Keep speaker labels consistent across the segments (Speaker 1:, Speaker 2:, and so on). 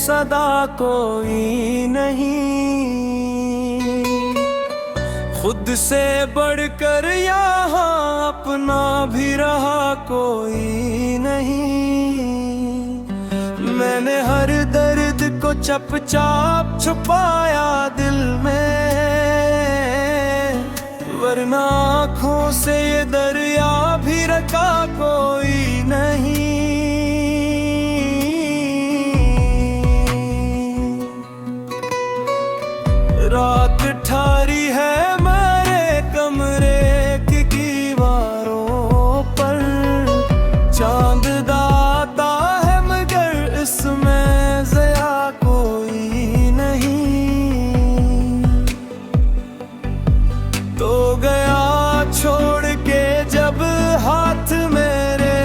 Speaker 1: सदा कोई नहीं। खुद से बढ़कर यहाँ अपना भी रहा कोई नहीं। मैंने हर दर्द को चुपचाप छुपाया दिल में, वरना आँखों से ये दरिया भी रखा कोई नहीं। रात ठारी है मेरे कमरे की दीवारों पर, चांद दाता है मगर इसमें ज़या कोई नहीं। तो गया छोड़ के जब हाथ मेरे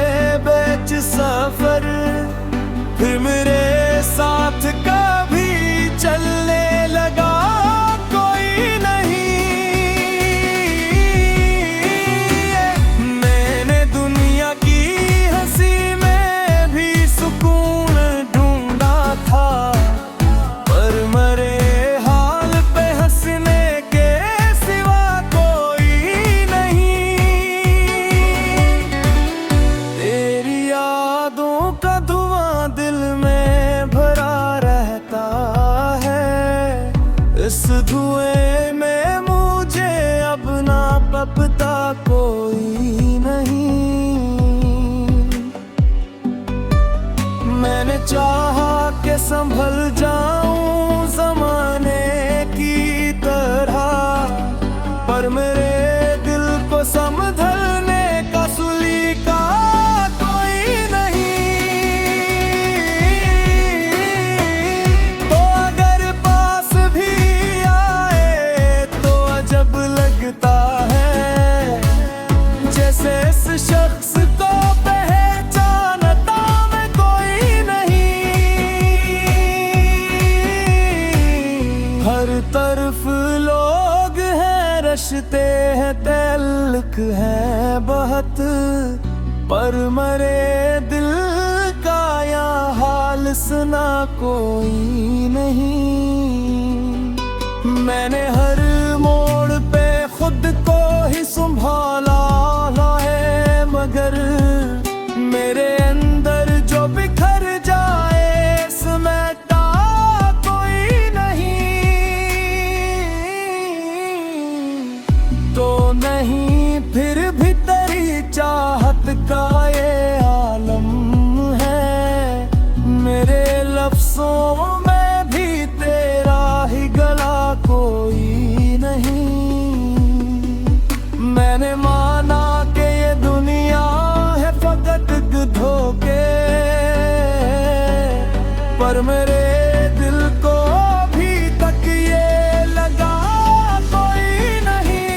Speaker 1: बेच सफर, फिर मेरे साथ कभी चलने लगा कोई नहीं। मैंने दुनिया की हंसी में भी सुकून ढूंढा था, पर मरे हाल पे हंसने के सिवा कोई नहीं। तेरी यादों का धुआं दिल में भरा रहता है, इस धुएं में मुझे अब ना पता कोई नहीं। मैंने चाहा कि संभल जाऊं ज़माने की तरह, पर मेरे दिल को समझने का सुलीका कोई नहीं। तो अगर पास भी आए तो अजब लगता है, जैसे इस शख्स को पहचानता मैं कोई नहीं। हर तरफ लोग हैं, रश्ते हैं, तल्ख है बहुत, पर मरे दिल का यहाँ हाल सुना कोई नहीं। मैंने हर मोड़ पे खुद को ही संभाला है, मगर मेरे अंदर जो बिखर जाए समेटा कोई नहीं। तो नहीं फिर भी तेरी चाहत का ये आलम है, मेरे लफ्ज़ों में भी तेरा ही गला कोई नहीं। मैंने माना कि ये दुनिया है फकत धोखे, पर मेरे दिल को अभी तक ये लगा कोई नहीं।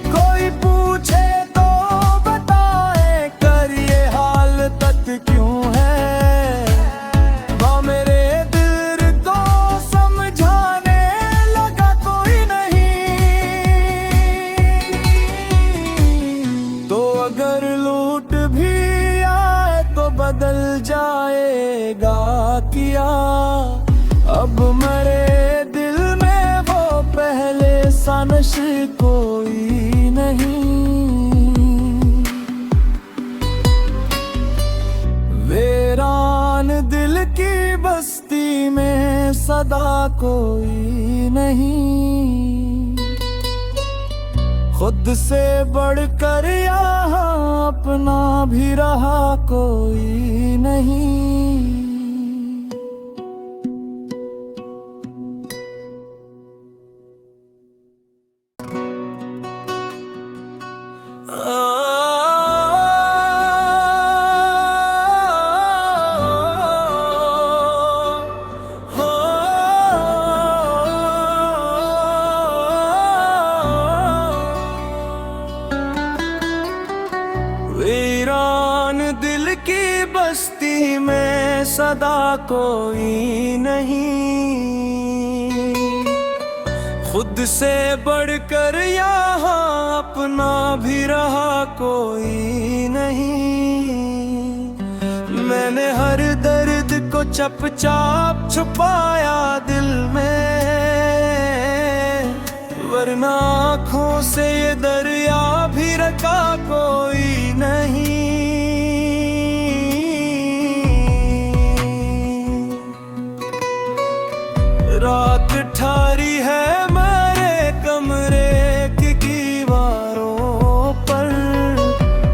Speaker 1: कोई पूछे तो बताए कर ये हाल तक क्यों है, वो मेरे दिल को समझाने लगा कोई नहीं। तो अगर लूट भी आए तो बदल जाएगा क्या, अब मेरे दिल में वो पहले सा नशे कोई नहीं। वीरान दिल की बस्ती में सदा कोई नहीं। खुद से बढ़कर यहाँ अपना भी रहा कोई नहीं। वीरान दिल की बस्ती में सदा कोई नहीं। खुद से बढ़कर यहाँ अपना भी रहा कोई नहीं। मैं मैंने हर दर्द को चुपचाप छुपाया दिल में, वरना आँखों से ये दरिया भी रखा कोई नहीं। रात ठारी है मेरे कमरे की दीवारों पर,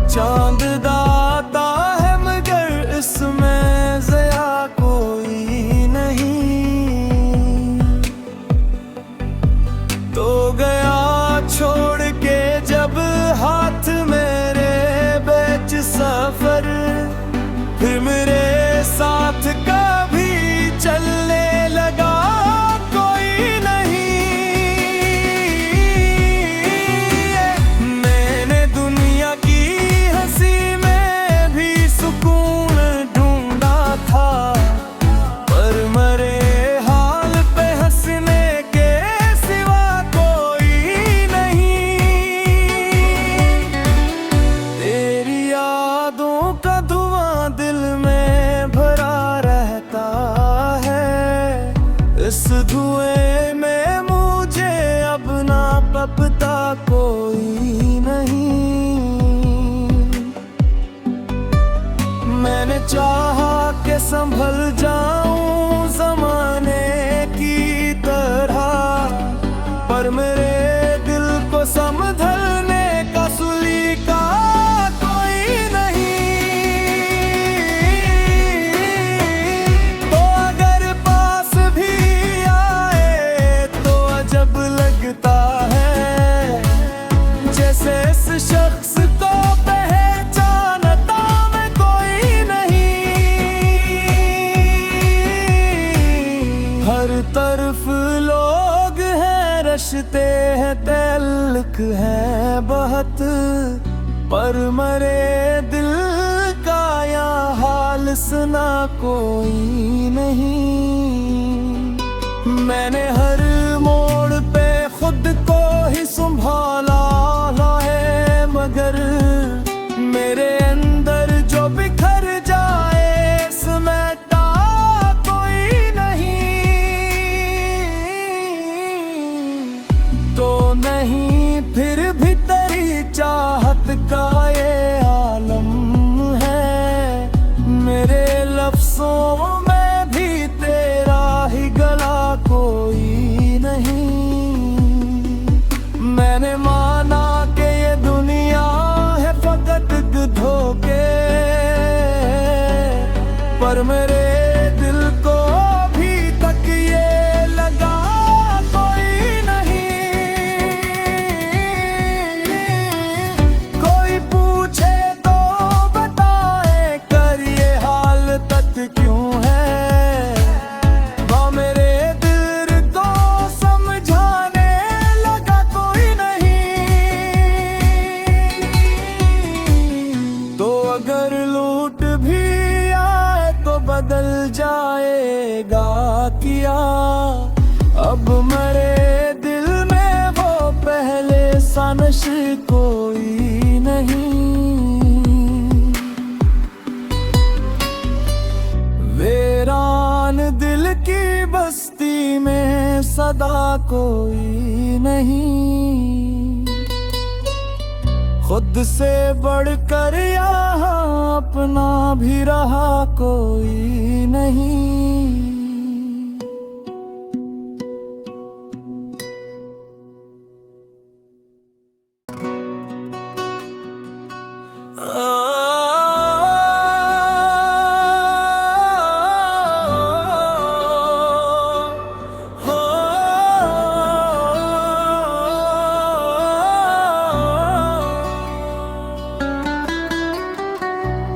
Speaker 1: चांद दाता है मगर इसमें ज़या कोई नहीं। तो गया छोड़ के जब हाथ मेरे बेच सफर, फिर मेरे साथ कभी चलने लगा कोई नहीं। मैंने दुनिया की हंसी में भी सुकून ढूंढा था, पर मरे हाल पे हंसने के सिवा कोई नहीं। तेरी यादों का धुआं दिल में भरा रहता है, इस धुएं में मुझे अब ना पता कोई नहीं। मैंने चाहा कि संभल जाऊं ज़माने की तरह, पर मेरे दिल को समझने का सुलीका कोई नहीं। तो अगर पास भी आए तो अजब लगता है, जैसे इस शख्स को पहचानता मैं कोई नहीं। हर तरफ लोग हैं, रश्ते हैं, तल्ख है बहुत, पर मरे दिल का यहाँ हाल सुना कोई नहीं। मैंने हर मोड़ पे खुद को ही संभाला है, मगर मेरे अंदर जो बिखर जाए समेटा कोई नहीं। तो नहीं फिर भी तेरी चाहत का ये आलम है, मेरे लफ्ज़ों में भी तेरा ही गला कोई नहीं। मैंने माना कि ये दुनिया है फकत धोखे, पर मेरे दिल को अभी तक ये लगा कोई नहीं। कोई पूछे तो बताए कर ये हाल तक क्यों है, वो मेरे दिल को समझाने लगा कोई नहीं। तो अगर लूट भी आए तो बदल जाएगा क्या, अब मेरे दिल में वो पहले सा नशे कोई नहीं। वीरान दिल की बस्ती में सदा कोई नहीं, खुद से बढ़कर यहाँ अपना भी रहा कोई नहीं।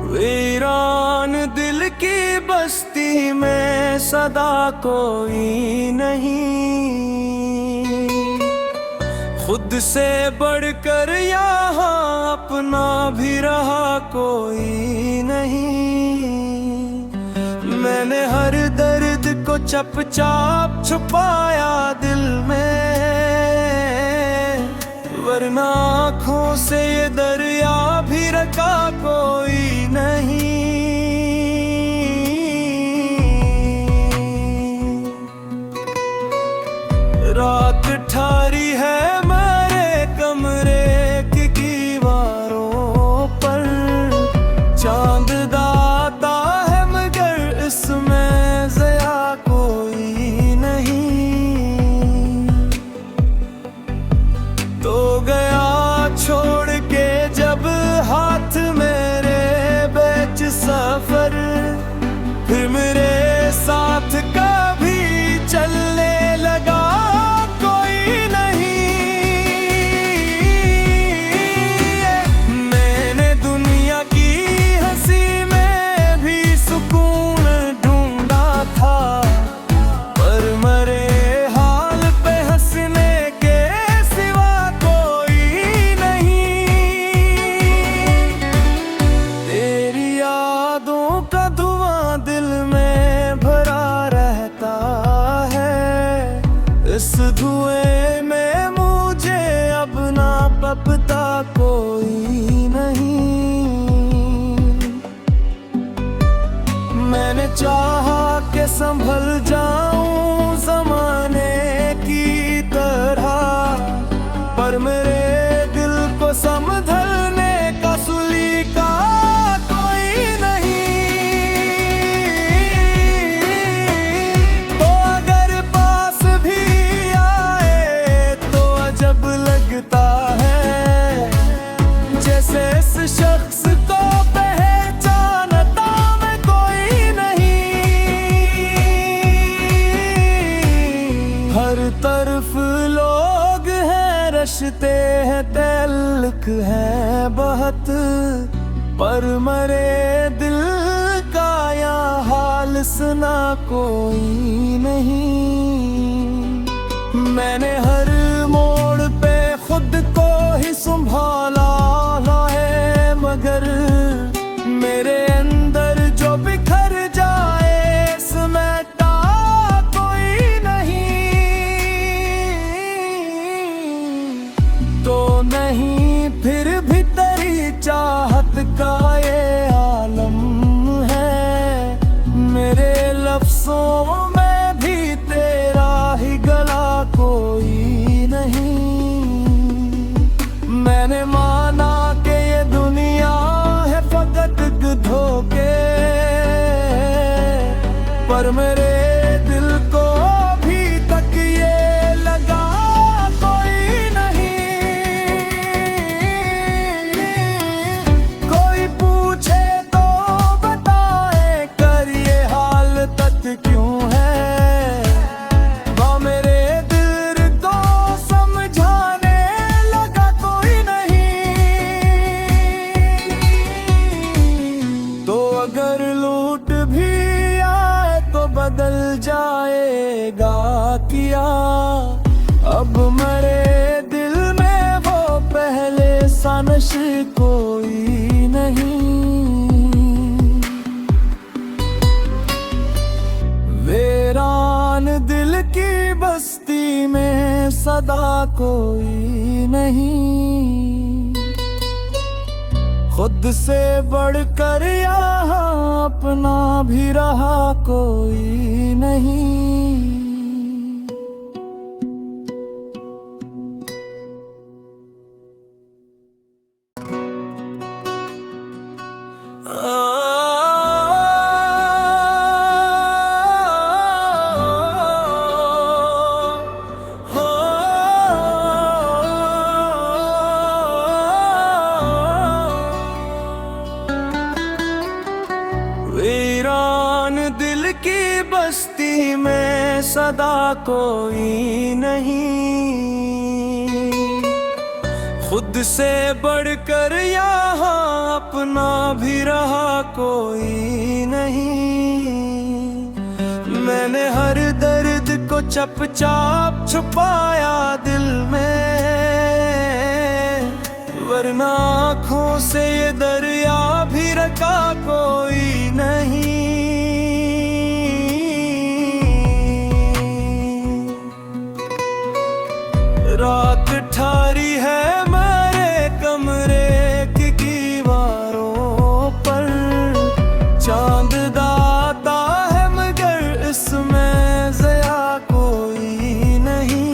Speaker 1: वीरान दिल की बस्ती में सदा कोई नहीं, खुद से बढ़कर यहाँ अपना भी रहा कोई नहीं। मैंने हर दर्द को चुपचाप छुपाया दिल में, वरना आँखों से ये दरिया भी रखा कोई नहीं। संभल जाऊं जमाने की तरह, पर मेरे दिल को समझने का सुलीका कोई नहीं। तो अगर पास भी आए तो अजब लगता है, जैसे इस शख्स को पहचानता मैं कोई नहीं। हर तरफ लोग हैं, रश्ते हैं, तल्ख है बहुत, पर मरे दिल का यहाँ हाल सुना कोई नहीं। मैंने हर मोड़ पे खुद को ही संभाला है, मगर मेरे अंदर जो बिखर जाए समेटा कोई नहीं। तो नहीं फिर भी तेरी चाहत का ये आलम है, मेरे लफ्जों में भी तेरा ही गला कोई नहीं। मैंने माना कि ये दुनिया है फकत धोखे, पर मेरे दिल को अभी तक ये लगा कोई नहीं। कोई पूछे तो बताए कर ये हाल तक क्यों है, मेरे दिल को समझाने लगा कोई नहीं। तो अगर लूट भी आए तो बदल जाएगा किया, अब मेरे दिल में वो पहले सा नशे कोई नहीं। वीरान दिल की बस्ती में सदा कोई नहीं, खुद से बढ़कर यहाँ अपना भी रहा कोई नहीं। वीरान दिल की बस्ती में सदा कोई नहीं, खुद से बढ़कर यहाँ अपना भी रहा कोई नहीं। मैंने हर दर्द को चुपचाप छुपाया दिल में, वरना आँखों से ये दरिया भी रखा कोई नहीं। रात ठारी है मेरे कमरे की दीवारों पर, चांद दाता है मगर इसमें ज़या कोई नहीं।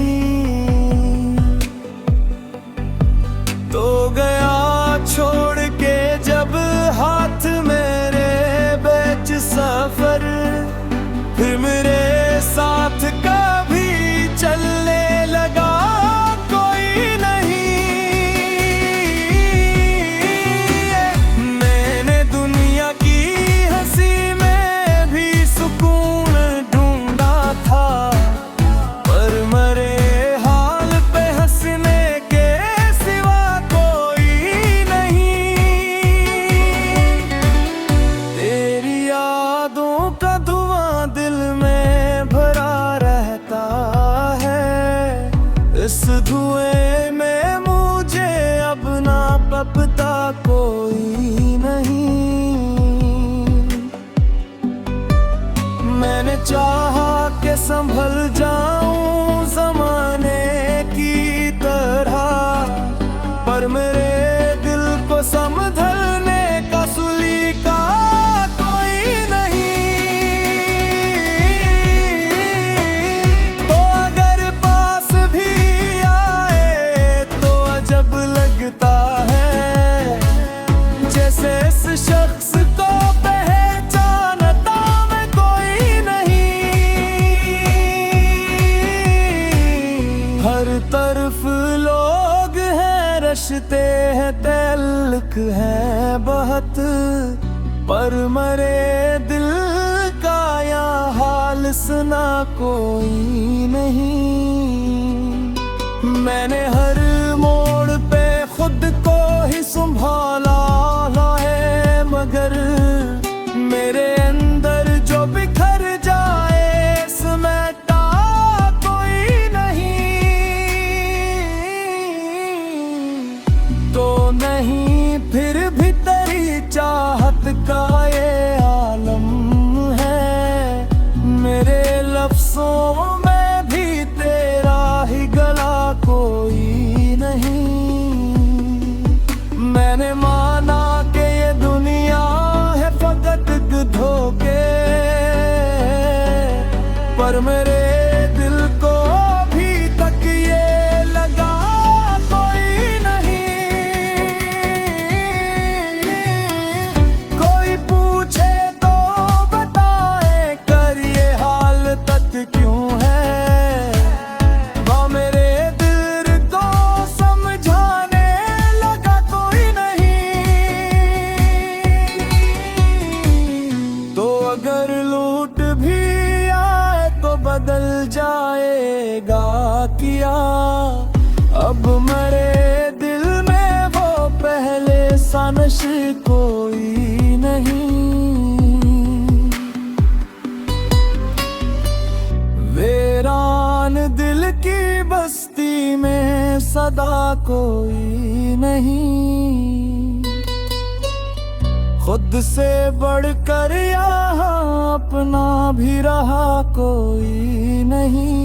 Speaker 1: तो गया छोड़ के जब हाथ मेरे बेच सफर, फिर मेरे साथ कभी चलने लगा कोई नहीं। मैंने दुनिया की हंसी में भी सुकून ढूंढा था, पर मरे हाल पे हंसने के सिवा कोई नहीं। तेरी यादों का धुआं दिल में भरा रहता है, इस धुएं में मुझे अब ना पता कोई नहीं। मैंने चाहा कि संभल जाऊं जमाने की तरह, पर मेरे दिल को समझने का सुलीका कोई नहीं। रिश्ते हैं तल्ख है बहुत, पर मरे दिल का या हाल सुना कोई नहीं। मैंने हर मोड़ पे खुद को ही संभाला है, मगर मेरे अंदर जो बिखर जाए समेटा कोई नहीं। तो नहीं फिर भी तेरी चाहत का ये आलम है, मेरे लफ्जों में भी तेरा ही गला कोई नहीं। मैंने माना कि ये दुनिया है फकत धोखे, पर मेरे दिल को अभी तक ये लगा कोई नहीं। कोई पूछे तो बताए कर ये हाल तक क्यों है, वो मेरे दिल को समझाने लगा कोई नहीं। तो अगर लूट भी आए तो बदल जाएगा क्या, अब मेरे दिल में वो पहले सा नशे कोई नहीं। वीरान दिल की बस्ती में सदा कोई नहीं, खुद से बढ़कर यहाँ अपना भी रहा कोई नहीं।